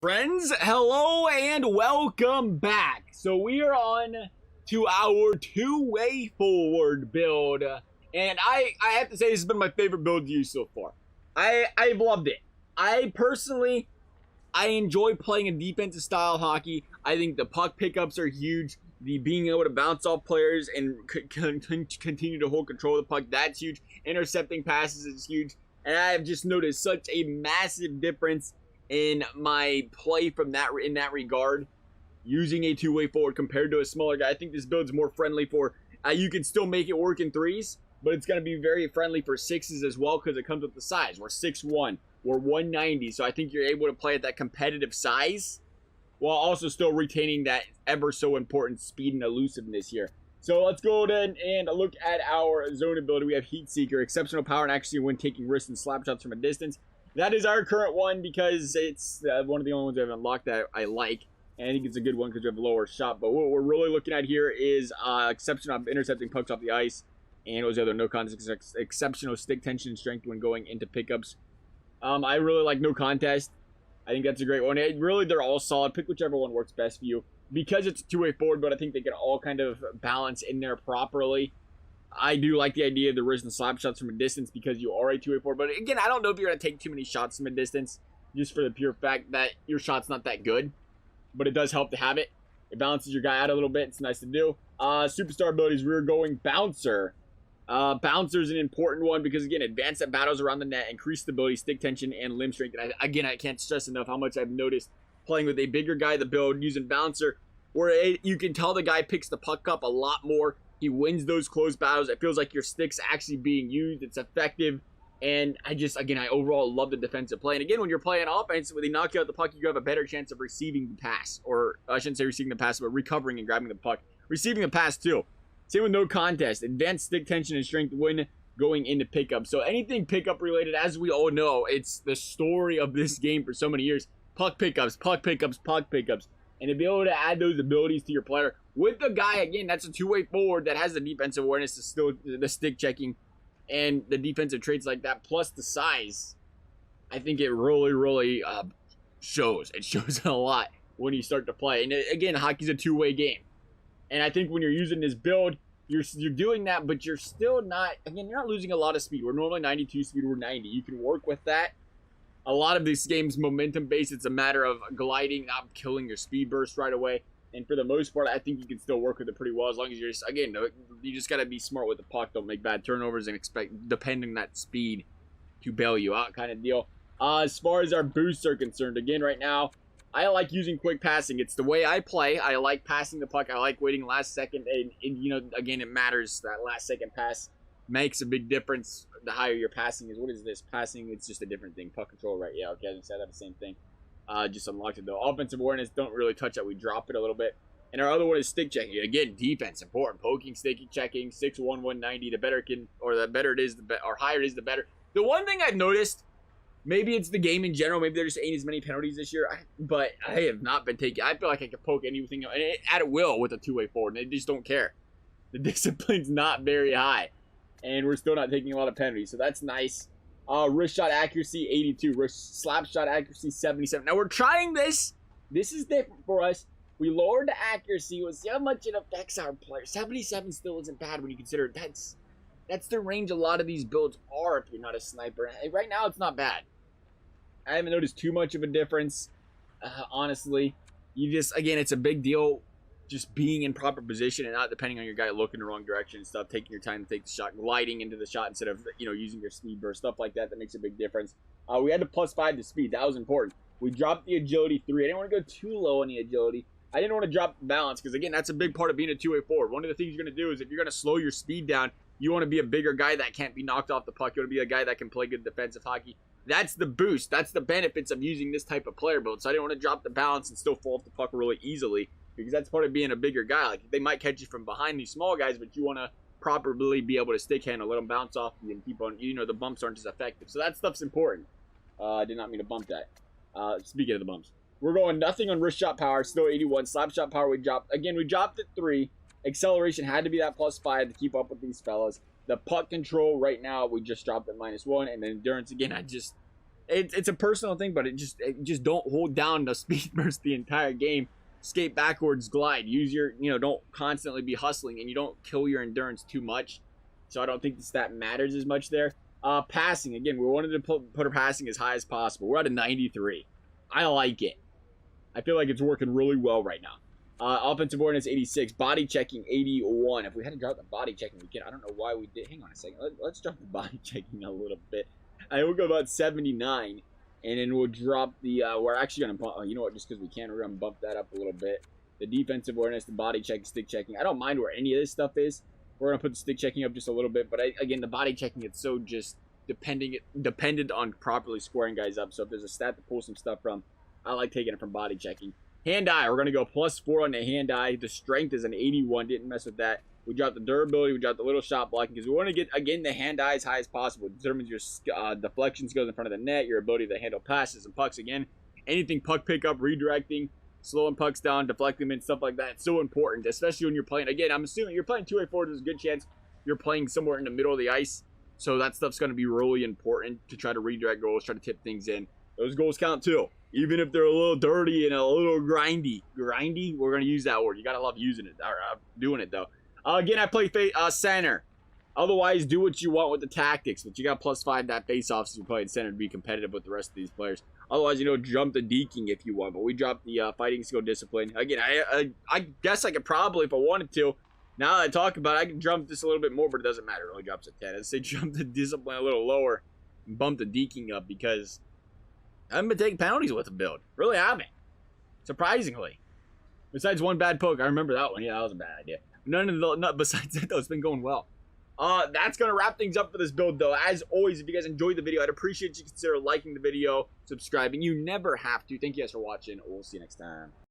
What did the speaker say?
Friends, hello and welcome back. So we are on to our two-way forward build. And I have to say this has been my favorite build to use so far. I've loved it. I enjoy playing a defensive style hockey. I think the puck pickups are huge. The being able to bounce off players and continue to hold control of the puck, that's huge. Intercepting passes is huge. And I have just noticed such a massive difference in my play from in that regard, using a two-way forward compared to a smaller guy. I think this build's more friendly for, you can still make it work in threes, but it's going to be very friendly for sixes as well because it comes with the size. We're 6'1", we're 190, so I think you're able to play at that competitive size while also still retaining that ever so important speed and elusiveness here. So let's go ahead and look at our zone ability. We have Heat Seeker, exceptional power and accuracy when taking risks and slap shots from a distance. That is our current one because it's one of the only ones I've unlocked that I like. And I think it's a good one because we have a lower shot. But what we're really looking at here is exceptional intercepting pucks off the ice. And what was the other? No contest. Exceptional stick tension and strength when going into pickups. I really like no contest. I think that's a great one. They're all solid. Pick whichever one works best for you. Because it's a two-way forward, but I think they can all kind of balance in there properly. I do like the idea of the wrist and slap shots from a distance because you are a two-way forward. But again, I don't know if you're going to take too many shots from a distance just for the pure fact that your shot's not that good. But it does help to have it. It balances your guy out a little bit. It's nice to do. Superstar abilities, rear going bouncer. Bouncer is an important one because, again, advance at battles around the net, increase stability, stick tension, and limb strength. And I can't stress enough how much I've noticed playing with a bigger guy, the build, using bouncer, where you can tell the guy picks the puck up a lot more. He wins those close battles. It feels like your stick's actually being used. It's effective. And I overall love the defensive play. And again, when you're playing offense, when they knock you out the puck, you have a better chance of receiving the pass. Or I shouldn't say receiving the pass, but recovering and grabbing the puck. Receiving the pass, too. Same with no contest. Advanced stick tension and strength when going into pickup. So anything pickup related, as we all know, it's the story of this game for so many years. Puck pickups, puck pickups, puck pickups. And to be able to add those abilities to your player with the guy, again, that's a two-way forward that has the defensive awareness, the stick checking, and the defensive traits like that, plus the size. I think it really shows. It shows a lot when you start to play. And again, hockey's a two-way game. And I think when you're using this build, you're doing that, but you're still not, again, you're not losing a lot of speed. We're normally 92 speed, we're 90. You can work with that. A lot of this game's momentum based. It's a matter of gliding, not killing your speed burst right away. And for the most part, I think you can still work with it pretty well as long as you're just, again, you just got to be smart with the puck. Don't make bad turnovers and depending on that speed to bail you out kind of deal. As far as our boosts are concerned, again, right now, I like using quick passing. It's the way I play. I like passing the puck. I like waiting last second. And again, it matters. That last second pass makes a big difference. The higher your passing is. What is this? Passing, it's just a different thing. Puck control, right? Yeah, okay, I didn't say that, the same thing. Just unlocked it, though. Offensive awareness, don't really touch that. We drop it a little bit. And our other one is stick checking. Again, defense, important. Poking, sticky checking, 6'1", 190. The better it is, or higher it is, the better. The one thing I've noticed, maybe it's the game in general. Maybe there just ain't as many penalties this year. But I have not been taking. I feel like I can poke anything at will with a two-way forward. And they just don't care. The discipline's not very high. And we're still not taking a lot of penalties. So that's nice. Wrist shot accuracy, 82. Wrist slap shot accuracy, 77. Now we're trying this. This is different for us. We lowered the accuracy. We'll see how much it affects our player. 77 still isn't bad when you consider that's the range a lot of these builds are if you're not a sniper. Right now, it's not bad. I haven't noticed too much of a difference, honestly. Again, it's a big deal just being in proper position and not depending on your guy looking the wrong direction and stuff, taking your time to take the shot, gliding into the shot instead of, using your speed burst, stuff like that. That makes a big difference. We had to +5 to speed. That was important. We dropped the agility 3. I didn't want to go too low on the agility. I didn't want to drop the balance because, again, that's a big part of being a two-way forward. One of the things you're going to do is if you're going to slow your speed down, you want to be a bigger guy that can't be knocked off the puck. You want to be a guy that can play good defensive hockey. That's the boost. That's the benefits of using this type of player build. So I didn't want to drop the balance and still fall off the puck really easily because that's part of being a bigger guy. Like, they might catch you from behind these small guys, but you want to properly be able to stick handle, let them bounce off you and keep on, the bumps aren't as effective. So that stuff's important. I did not mean to bump that. Speaking of the bumps. We're going nothing on wrist shot power, still 81. Slap shot power, we dropped it 3. Acceleration had to be that +5 to keep up with these fellas. The puck control right now, we just dropped at -1. And then endurance, again, It's a personal thing, but it just don't hold down the speed burst the entire game. Skate backwards, glide. Use your, don't constantly be hustling, and you don't kill your endurance too much. So I don't think the stat matters as much there. Passing, again, we wanted to put our passing as high as possible. We're at a 93. I like it. I feel like it's working really well right now. Offensive awareness 86, body checking 81. If we had to drop the body checking, we could. I don't know why we did. Hang on a second. Let's drop the body checking a little bit. I will go about 79, and then we'll drop the. We're actually gonna bump. You know what? Just because we can, we're gonna bump that up a little bit. The defensive awareness, the body check, stick checking. I don't mind where any of this stuff is. We're gonna put the stick checking up just a little bit, but again, the body checking, it's so just dependent on properly squaring guys up. So if there's a stat to pull some stuff from, I like taking it from body checking. Hand-eye, we're going to go +4 on the hand-eye. The strength is an 81. Didn't mess with that. We dropped the durability. We dropped the little shot blocking because we want to get, again, the hand-eye as high as possible. It determines your deflection skills in front of the net, your ability to handle passes and pucks. Again, anything puck pickup, redirecting, slowing pucks down, deflecting them, and stuff like that. It's so important, especially when you're playing. Again, I'm assuming you're playing two-way forward. There's a good chance you're playing somewhere in the middle of the ice. So that stuff's going to be really important to try to redirect goals, try to tip things in. Those goals count too. Even if they're a little dirty and a little grindy. Grindy? We're going to use that word. You got to love using it. Or doing it, though. Again, I play center. Otherwise, do what you want with the tactics. But you got +5 that face-offs if you're playing center to be competitive with the rest of these players. Otherwise, jump the deking if you want. But we dropped the fighting skill discipline. Again, I guess I could probably, if I wanted to, now that I talk about it, I can jump this a little bit more, but it doesn't matter. It only drops at 10. I'd say jump the discipline a little lower and bump the deking up because I haven't been taking penalties with the build. Really haven't. Surprisingly. Besides one bad poke. I remember that one. Yeah, that was a bad idea. Besides that, though, it's been going well. That's going to wrap things up for this build, though. As always, if you guys enjoyed the video, I'd appreciate you consider liking the video, subscribing. You never have to. Thank you guys for watching. We'll see you next time.